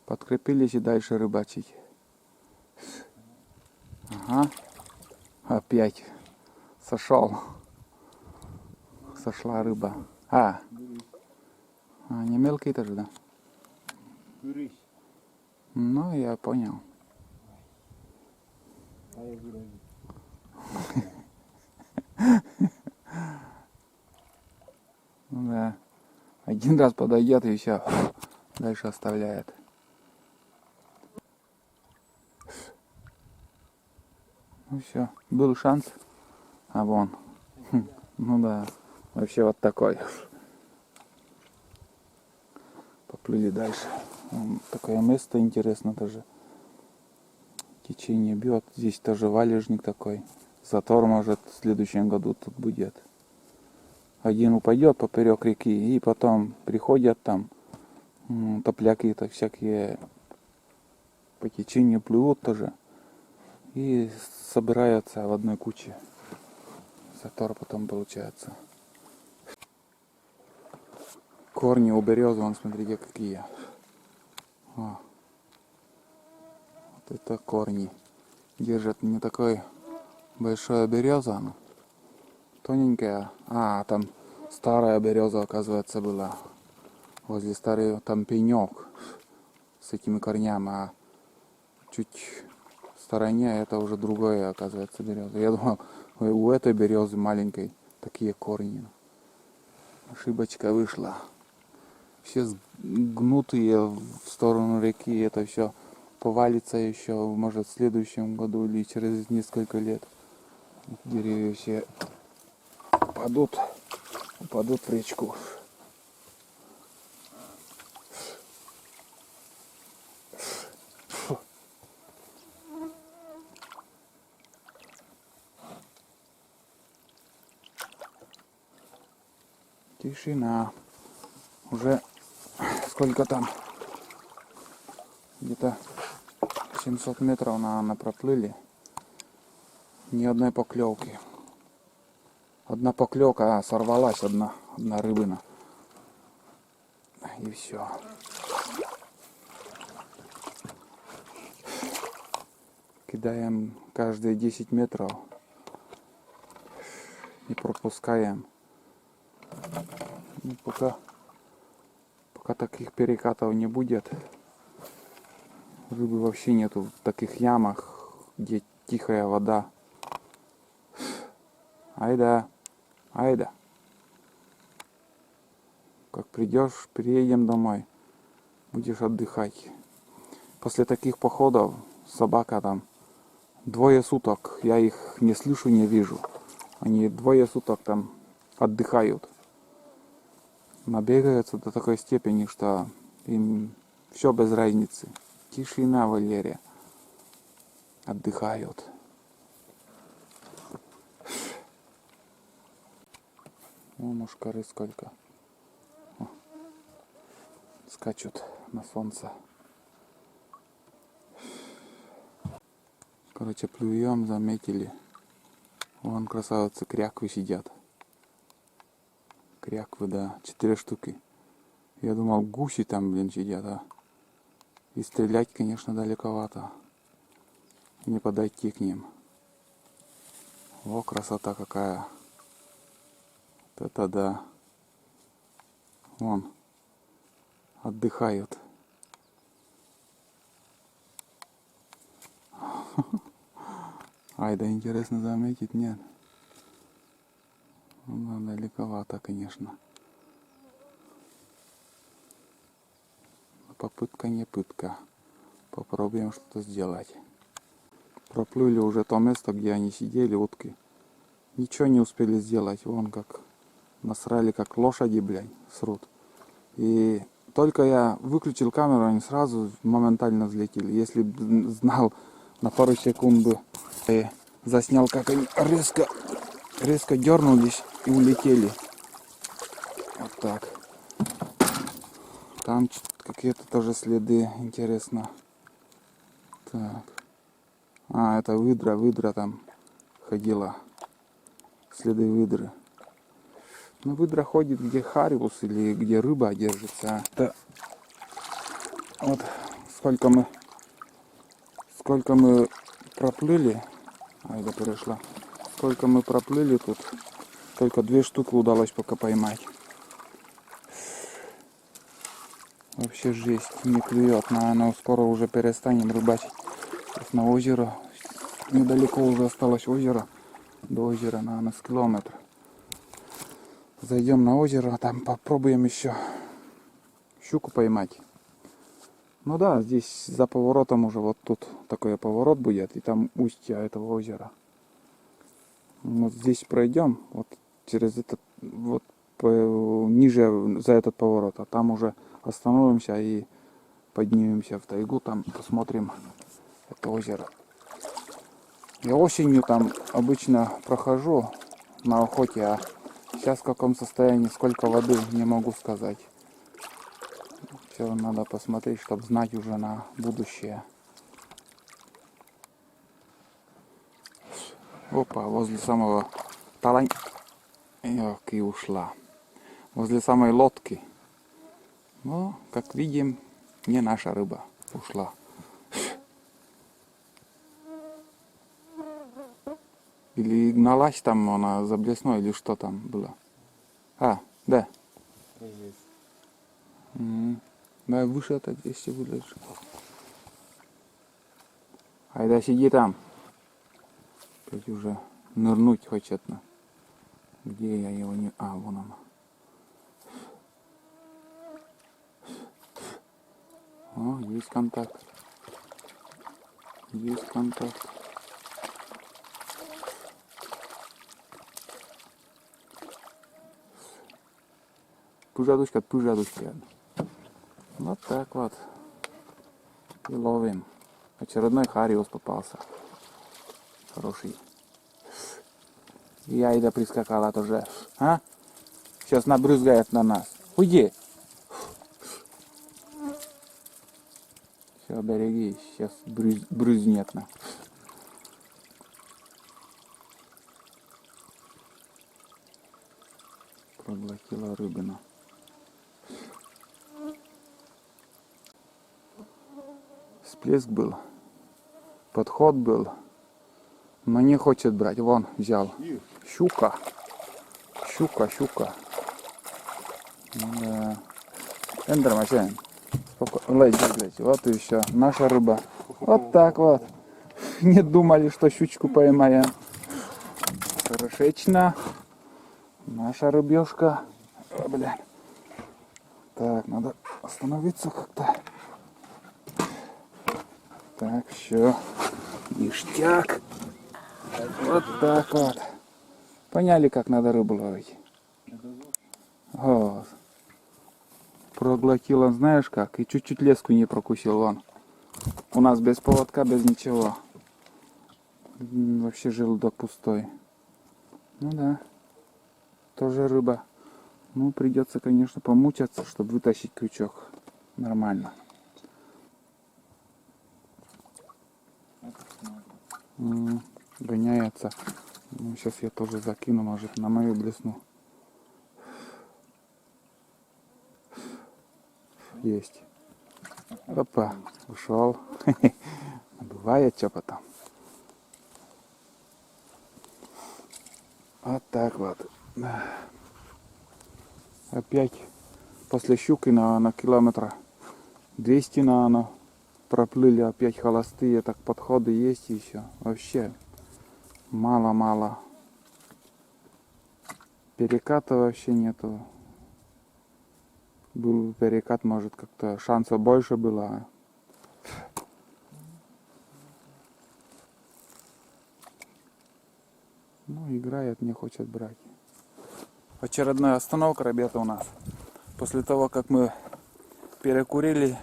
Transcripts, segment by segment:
Подкрепились и дальше рыбачить. Ага. Опять сошел. Сошла рыба. Не мелкий тоже, да? Ну, я понял. Ну да. Один раз подойдет и все. Дальше оставляет. Ну все, был шанс. А вон. Ну да. Вообще вот такой. Поплыли дальше. Такое место интересно тоже. Течение бьет. Здесь тоже валежник такой. Затор может в следующем году тут будет. Один упадет поперек реки, и потом приходят там топляки-то всякие по течению плывут тоже. И собираются в одной куче. Затор потом получается. Корни у березы, вон, смотрите, какие. Вот это корни. Держат не такой большая береза, она тоненькая. Там старая береза, оказывается, была. Возле старой там пенек с этими корнями, а чуть в стороне это уже другое, оказывается, береза. Я думал, у этой березы маленькой такие корни. Ошибочка вышла. Все гнутые в сторону реки, это все повалится еще, может, в следующем году или через несколько лет. Деревья все упадут в речку. Тишина. Уже сколько там? Где-то 700 метров, наверное, проплыли. Ни одной поклевки. Одна поклевка, сорвалась одна рыбина. И все. Кидаем каждые 10 метров. И пропускаем. И пока таких перекатов не будет, рыбы вообще нету в таких ямах, где тихая вода. Айда. Как придешь, приедем домой, будешь отдыхать. После таких походов собака там 2 суток, я их не слышу, не вижу. Они 2 суток там отдыхают. Набегаются до такой степени, что им все без разницы. Тишина, Валерия. Отдыхают. Мушкары сколько. Скачут на солнце. Короче, плюем, заметили. Вон красавицы кряквы сидят. Кряквы, да, 4 штуки. Я думал, гуси там, сидят, И стрелять, конечно, далековато. Не подойти к ним. О, красота какая. Вот это да. Вон. Отдыхают. Да интересно заметить, нет. Ну, далековато, конечно. Попытка не пытка. Попробуем что-то сделать. Проплыли уже то место, где они сидели, утки. Ничего не успели сделать. Вон как насрали, как лошади, срут. И только я выключил камеру, они сразу моментально взлетели. Если бы знал, на пару секунд бы заснял, как они резко дернулись и улетели. Вот так. Там какие-то тоже следы, интересно. Так. Это выдра там ходила. Следы выдры. Ну, выдра ходит, где хариус или где рыба держится. Вот сколько мы проплыли. Айда перешла. Сколько мы проплыли тут. Только 2 штуки удалось пока поймать. Вообще жесть, не клюет. Наверное, скоро уже перестанем рыбачить. Сейчас на озеро. Недалеко уже осталось озеро. До озера, наверное, с километр. Зайдем на озеро, там попробуем еще щуку поймать. Ну да, здесь за поворотом уже вот тут такой поворот будет, и там устье этого озера. Вот здесь пройдем, вот через этот, вот ниже за этот поворот, а там уже остановимся и поднимемся в тайгу, там посмотрим это озеро. Я осенью там обычно прохожу на охоте, а сейчас в каком состоянии, сколько воды, не могу сказать. Все надо посмотреть, чтобы знать уже на будущее. Опа, возле самого талань... И ушла. Возле самой лодки. Но, как видим, не наша рыба ушла. Или гналась там она за блесной, или что там было. А, да. Да, выше это, если выдашь. Айда, сиди там. Опять уже нырнуть хочет. Где я его не... А, вон он. О, есть контакт. Есть контакт. Пужадушка, пужадушка. Вот так вот. И ловим. Очередной хариус попался. Хороший. И Айда прискакала тоже. А? Сейчас набрызгает на нас. Уйди. Все, берегись. Сейчас брызнет на. Проглотила рыбину. Всплеск был. Подход был. Но не хочет брать. Вон, взял. Щука. Щука. Да. Эндермачен. Лезь. Вот и все. Наша рыба. Вот так вот. Не думали, что щучку поймаем. Хорошечно. Наша рыбешка. О, блин. Так, надо остановиться как-то. Так, все. Ништяк. Вот так вот. Поняли, как надо рыбу ловить? Вот. Проглотил он, знаешь как, и чуть-чуть леску не прокусил он. У нас без поводка, без ничего. Вообще желудок пустой. Ну да. Тоже рыба. Ну, придется, конечно, помучаться, чтобы вытащить крючок. Нормально. Гоняется. Ну, сейчас я тоже закину, может, на мою блесну. Есть. Опа, ушел. Бывает что потом. Вот так вот. Опять после щуки на километра 200 на проплыли, опять холостые, так подходы есть еще. Вообще мало. Переката вообще нету. Был перекат, может, как-то шансов больше было. Ну, играет, не хочет брать. Очередная остановка, ребята, у нас. После того, как мы перекурили,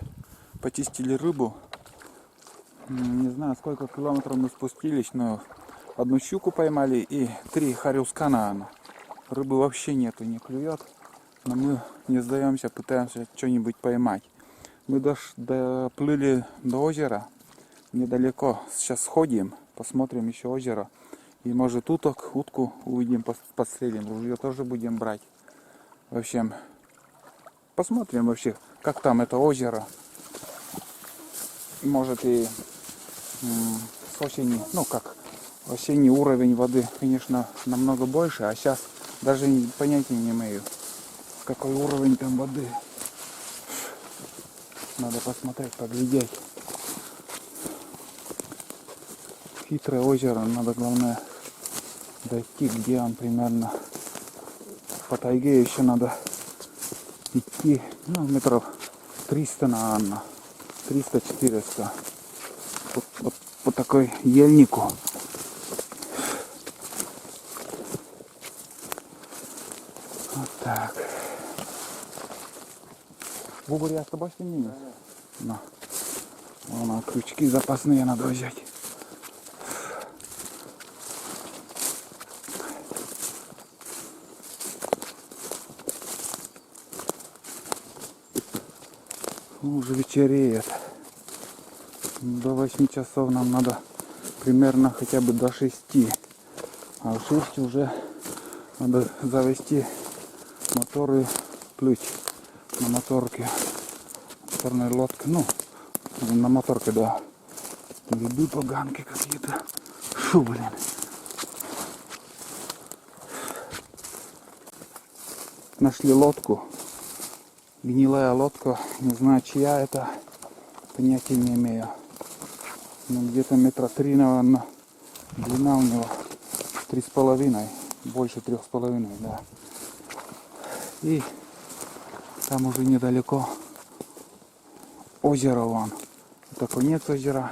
почистили рыбу. Не знаю, сколько километров мы спустились, но одну щуку поймали и 3 харюска, наверное. Рыбы вообще нету, не клюет. Но мы не сдаемся, пытаемся что-нибудь поймать. Мы доплыли до озера недалеко. Сейчас сходим, посмотрим еще озеро. И может утку увидим, подстрелим. Ее тоже будем брать. В общем, посмотрим вообще, как там это озеро. может и с осени, ну как, осенний уровень воды, конечно, намного больше, а сейчас даже понятия не имею, какой уровень там воды. Надо посмотреть, поглядеть. Хитрое озеро, надо главное дойти, где он примерно. По тайге еще надо идти, ну, метров 300, наверное, 300-400. Вот по такой ельнику. Вот так. Бубур, я с тобой сниму? На. Вон, крючки запасные надо взять. Ну, уже вечереет. До 8 часов нам надо примерно хотя бы до 6. А в 6 уже надо завести мотор и плыть на моторке. Моторной лодке. Ну, на моторке, да. Грибы поганки какие-то. Фу, блин. Нашли лодку. Гнилая лодка. Не знаю, чья это. Понятия не имею. Ну, где-то метра 3, наверное. Длина у него 3,5. Больше 3,5, да. И там уже недалеко озеро вон. Это конец озера.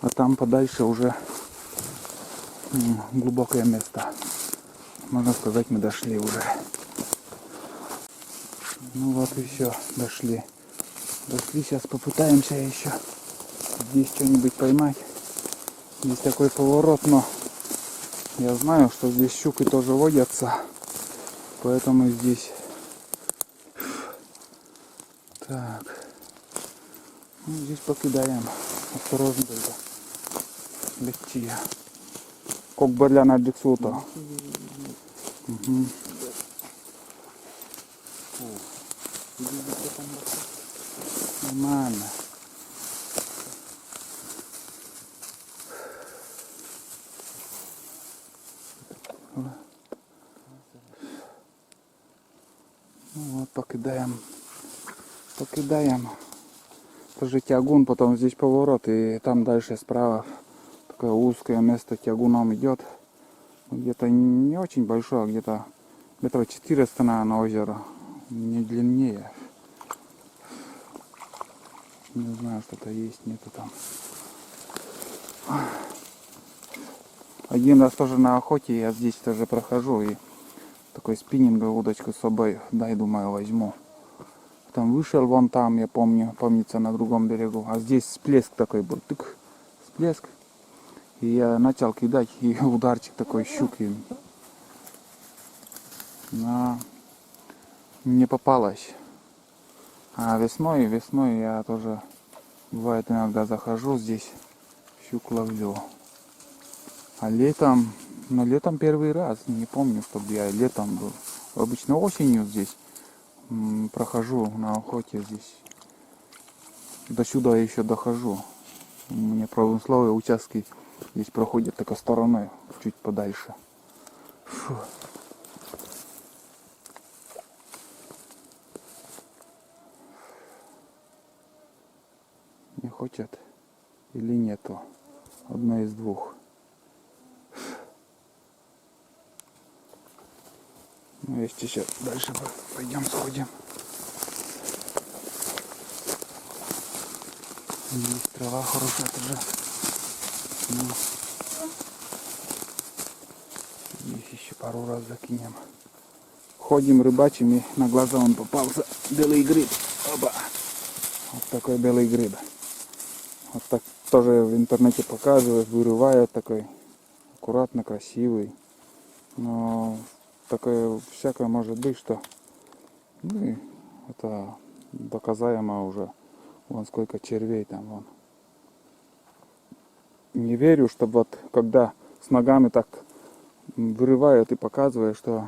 А там подальше уже глубокое место. Можно сказать, мы дошли уже. Ну вот и все, дошли. Дошли, сейчас попытаемся еще здесь что-нибудь поймать. Здесь такой поворот, но я знаю, что здесь щуки тоже водятся. Поэтому здесь... Так. Ну, здесь покидаем. Осторожно только. Легче. Как берляна дексута. Угу. Нормально. Ну вот, покидаем. Тоже тягун, потом здесь поворот, и там дальше справа такое узкое место тягуном идет. Где-то не очень большое, где-то метров 400, наверное, озеро. Не длиннее. Не знаю, что-то есть, нету там. Один раз тоже на охоте, я здесь тоже прохожу, и такой спиннинговую удочку с собой, дай, думаю, возьму. Там вышел вон там, я помнится, на другом берегу. А здесь всплеск такой был. Тык, всплеск. И я начал кидать, и ударчик такой щуки. Но не попалось. А весной я тоже, бывает, иногда захожу здесь, щук ловлю. А летом первый раз, не помню, чтобы я летом был. Обычно осенью здесь прохожу на охоте здесь. До сюда я еще дохожу. У меня промысловые участки здесь проходят такой стороной, чуть подальше. Фу. Не хочет или нету? Одно из двух. Ну, если сейчас дальше пойдем сходим. Есть трава хорошая тоже. Ну, здесь еще пару раз закинем. Ходим, рыбачим, и на глаза он попался. Белый гриб. Оба. Вот такой белый гриб. Вот так тоже в интернете показывают, вырывают такой. Аккуратно, красивый. Но такое всякое может быть, что ну, это доказаемо уже. Вон сколько червей там вон. Не верю, что вот когда с ногами так вырывают и показывают, что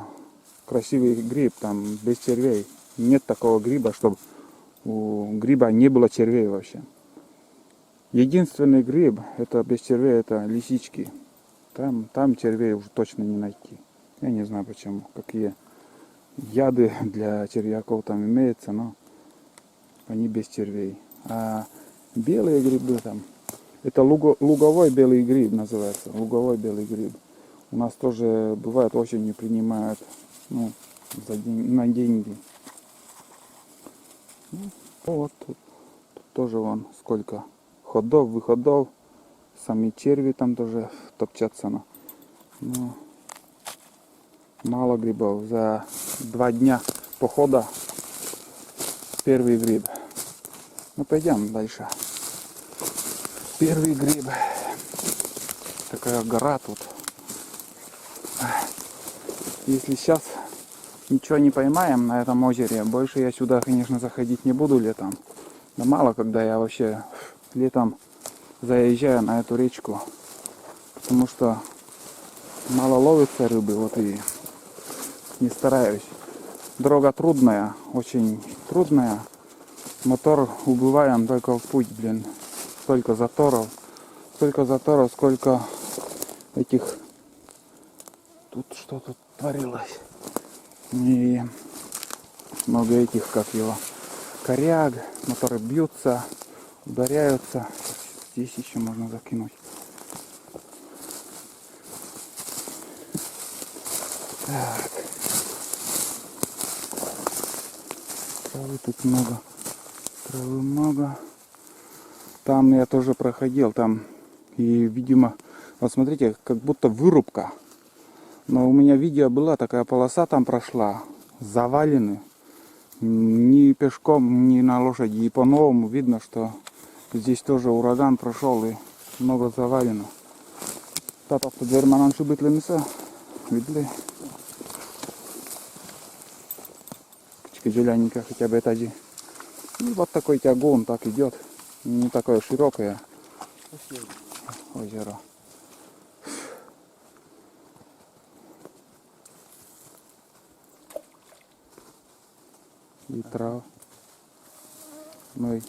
красивый гриб там без червей. Нет такого гриба, чтобы у гриба не было червей вообще. Единственный гриб, это без червей, это лисички. Там червей уже точно не найти. Я не знаю почему, какие яды для червяков там имеются, но они без червей. А белые грибы там, это луговой белый гриб называется, луговой белый гриб. У нас тоже бывает осенью принимают, ну, на деньги. Ну, вот тут тоже вон сколько ходов, выходов, сами черви там тоже топчатся. Ну, мало грибов. За 2 дня похода первый гриб. Ну пойдем дальше. Первый гриб. Такая гора тут. Если сейчас ничего не поймаем на этом озере, больше я сюда, конечно, заходить не буду летом. Да мало когда я вообще летом заезжаю на эту речку. Потому что мало ловится рыбы, вот и не стараюсь. Дорога трудная, очень трудная. Мотор убываем только в путь, блин. Столько заторов, сколько этих... Тут что тут творилось? И много этих, как его, коряг, моторы бьются, ударяются. Здесь еще можно закинуть. Так. Травы тут много. Травы много. Там я тоже проходил, там и, видимо, вот смотрите, как будто вырубка. Но у меня видео была, такая полоса там прошла, завалены. Ни пешком, ни на лошади. И по-новому видно, что здесь тоже ураган прошел и много завалено. Татовка дверманан шибытлемisa, видели? Зелененькая хотя бы этажи. И вот такой тягун так идет. Не такое широкое озеро. И трава. Ну и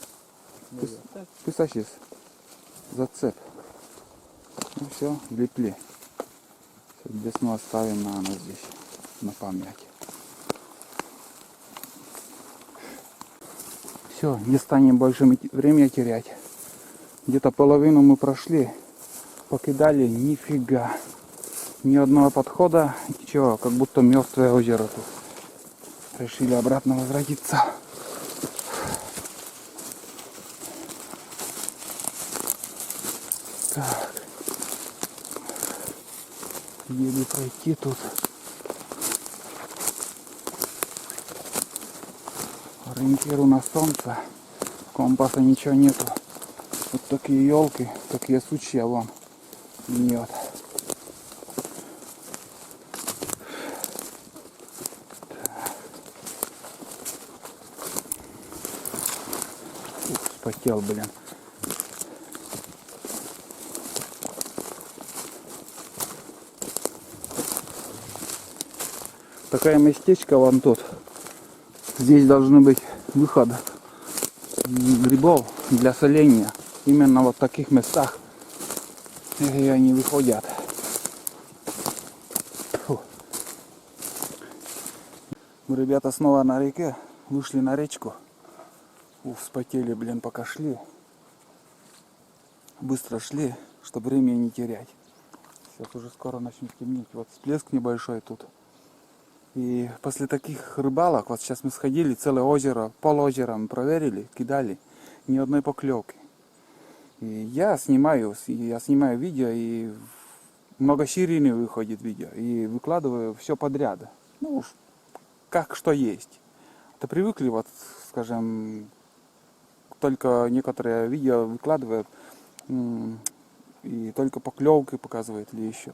писащис. Зацеп. Ну все, влепли. Весну оставим на нас здесь, на память. Все, не станем больше время терять. Где-то половину мы прошли, покидали, нифига. Ни одного подхода, ничего, как будто мертвое озеро тут. Решили обратно возвратиться. Так. Еле пройти тут. Ориентиру на солнце. Компаса ничего нету. Вот такие елки, такие сучья вон. Нет. Спотел, блин. Такая местечко вон тут. Здесь должны быть выход грибов для соления. Именно вот в таких местах. И они выходят. Фу. Мы, ребята, снова на реке. Вышли на речку. Вспотели, блин, пока шли. Быстро шли, чтобы время не терять. Сейчас уже скоро начнет темнеть. Вот всплеск небольшой тут. И после таких рыбалок, вот сейчас мы сходили, целое озеро, полозера мы проверили, кидали, ни одной поклевки. И я снимаю видео, и много ширины выходит видео, и выкладываю все подряд. Ну, как что есть. То привыкли, вот, скажем, только некоторые видео выкладывают, и только поклевки показывают или еще.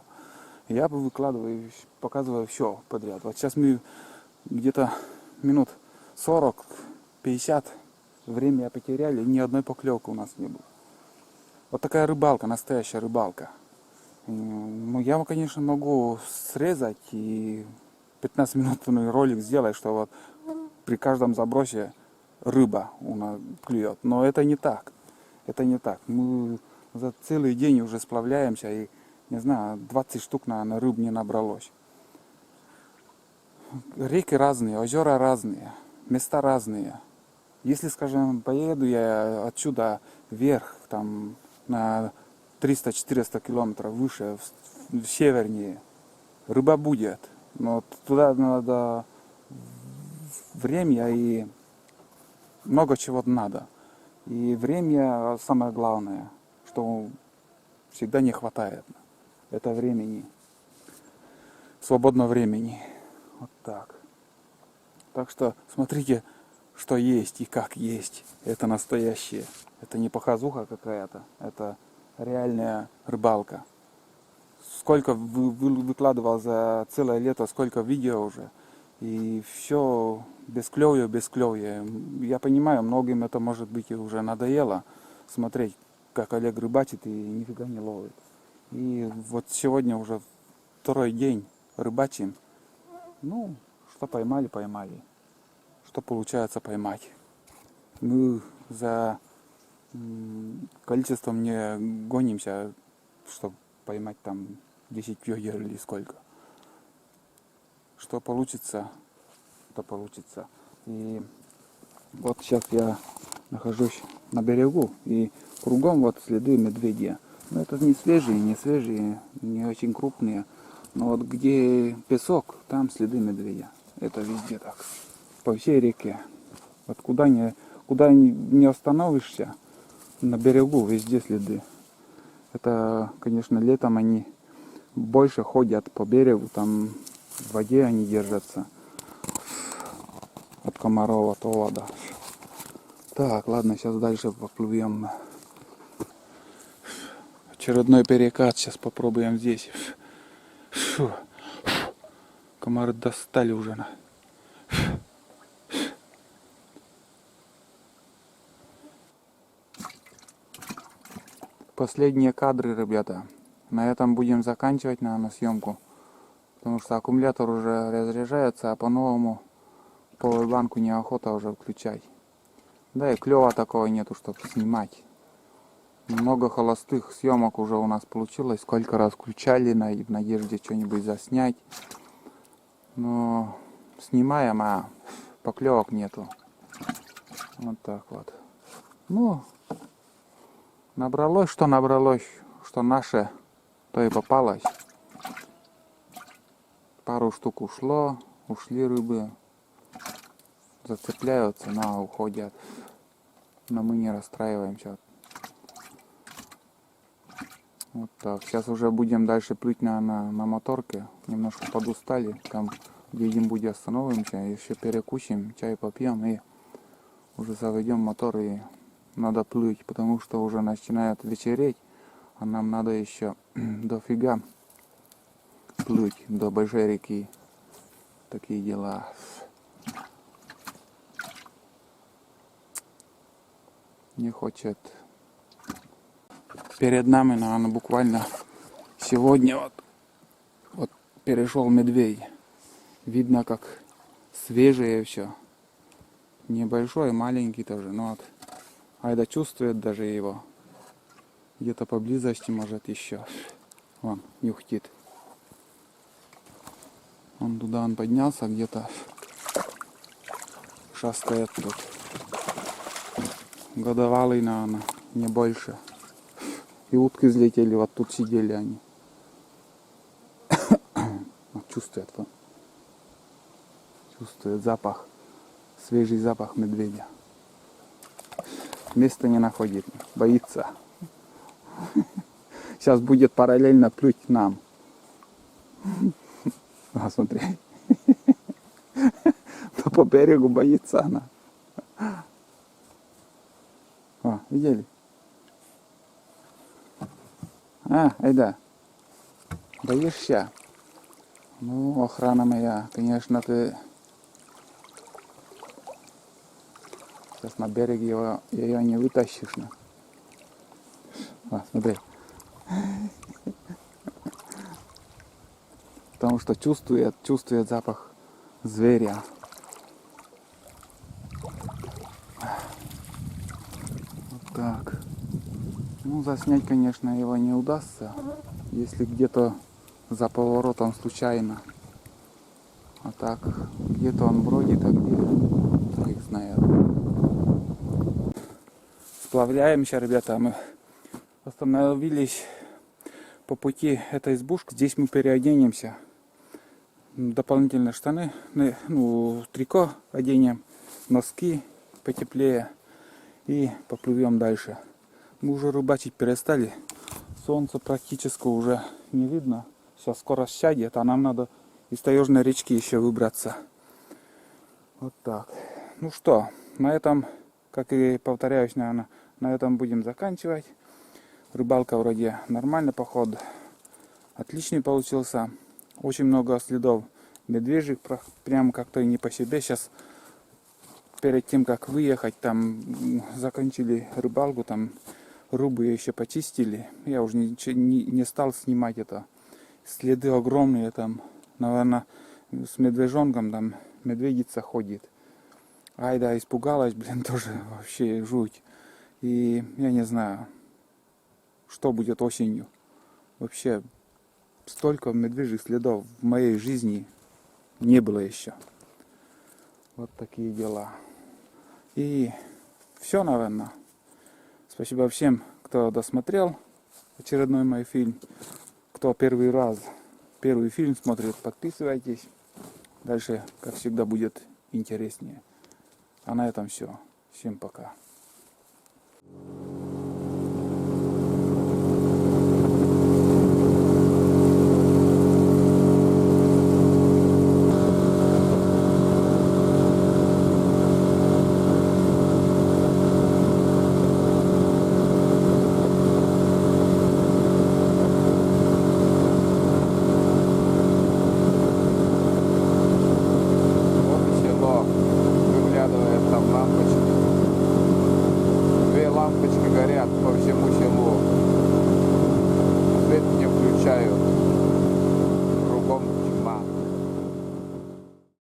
Я бы выкладываю, показываю все подряд. Вот сейчас мы где-то минут 40-50 время потеряли, ни одной поклевки у нас не было. Вот такая рыбалка, настоящая рыбалка. Ну, я, конечно, могу срезать и 15-минутный ролик сделать, что вот при каждом забросе рыба у нас клюет. Но это не так. Это не так. Мы за целый день уже сплавляемся, и, не знаю, 20 штук, наверное, рыб не набралось. Реки разные, озера разные, места разные. Если, скажем, поеду я отсюда вверх, там, на 300-400 километров выше, в севернее, рыба будет. Но туда надо время и много чего надо. И время самое главное, что всегда не хватает. Это времени, свободного времени. Вот так. Так что смотрите, что есть и как есть. Это настоящее. Это не показуха какая-то. Это реальная рыбалка. Сколько выкладывал за целое лето, сколько видео уже. И все без клёвья. Я понимаю, многим это может быть и уже надоело смотреть, как Олег рыбачит и нифига не ловит. И вот сегодня уже второй день рыбачим. Ну, что поймали. Что получается поймать. Мы за количеством не гонимся, чтобы поймать там 10 пёгер или сколько. Что получится, то получится. И вот сейчас я нахожусь на берегу, и кругом вот следы медведя. Но это не свежие, не очень крупные. Но вот где песок, там следы медведя. Это везде так. По всей реке. Вот куда не остановишься, на берегу везде следы. Это, конечно, летом они больше ходят по берегу, там в воде они держатся. От комаров, от овода. Так, ладно, сейчас дальше поплывем. Очередной перекат, сейчас попробуем здесь. Фу. Комары достали уже. Последние кадры, ребята. На этом будем заканчивать, наверное, съемку. Потому что аккумулятор уже разряжается, а по-новому пауэрбанку неохота уже включать. Да и клёва такого нету, чтобы снимать. Много холостых съемок уже у нас получилось. Сколько раз включали в надежде что-нибудь заснять. Но снимаем, а поклевок нету. Вот так вот. Ну, набралось, что наше, то и попалось. Пару штук ушли рыбы. Зацепляются, но уходят. Но мы не расстраиваемся. Вот так. Сейчас уже будем дальше плыть на моторке. Немножко подустали. Там где-нибудь будем остановимся. Еще перекусим, чай попьем и уже заведем мотор. И надо плыть, потому что уже начинает вечереть. А нам надо еще дофига плыть до большой реки. Такие дела. Не хочет. Перед нами, наверное, буквально сегодня вот перешел медведь. Видно, как свежее все. Небольшой, маленький тоже, но вот Айда чувствует даже его. Где-то поблизости, может, еще. Вон, нюхтит. Он туда поднялся, где-то шастает тут. Годовалый, наверное, не больше. И утки взлетели, вот тут сидели они. Чувствует он. Чувствует запах. Свежий запах медведя. Места не находит. Боится. Сейчас будет параллельно плыть нам. А, смотри. Но по берегу боится она. О, видели? Айда. Боишься? Ну, охрана моя, конечно, ты... Сейчас на берег ее не вытащишь. Смотри. Потому что чувствует запах зверя. Вот так. Ну, заснять, конечно, его не удастся, если где-то за поворотом случайно. А так, где-то он бродит, а где, кто их знает. Сплавляемся, ребята, мы остановились по пути этой избушки. Здесь мы переоденемся. Дополнительные штаны, ну, трико оденем, носки потеплее и поплывем дальше. Мы уже рыбачить перестали. Солнце практически уже не видно. Сейчас скоро сядет, а нам надо из таежной речки еще выбраться. Вот так. Ну что, на этом, как и повторяюсь, наверное, на этом будем заканчивать. Рыбалка вроде нормальный поход. Отличный получился. Очень много следов медвежьих, прям как-то не по себе. Сейчас перед тем, как выехать, там закончили рыбалку, там рыбу еще почистили. Я уже не стал снимать это. Следы огромные там, наверное, с медвежонком там медведица ходит. Айда испугалась, блин, тоже вообще жуть. И я не знаю, что будет осенью. Вообще, столько медвежьих следов в моей жизни не было еще. Вот такие дела. И все, наверное. Спасибо всем, кто досмотрел очередной мой фильм. Кто первый фильм смотрит, подписывайтесь. Дальше, как всегда, будет интереснее. А на этом все. Всем пока.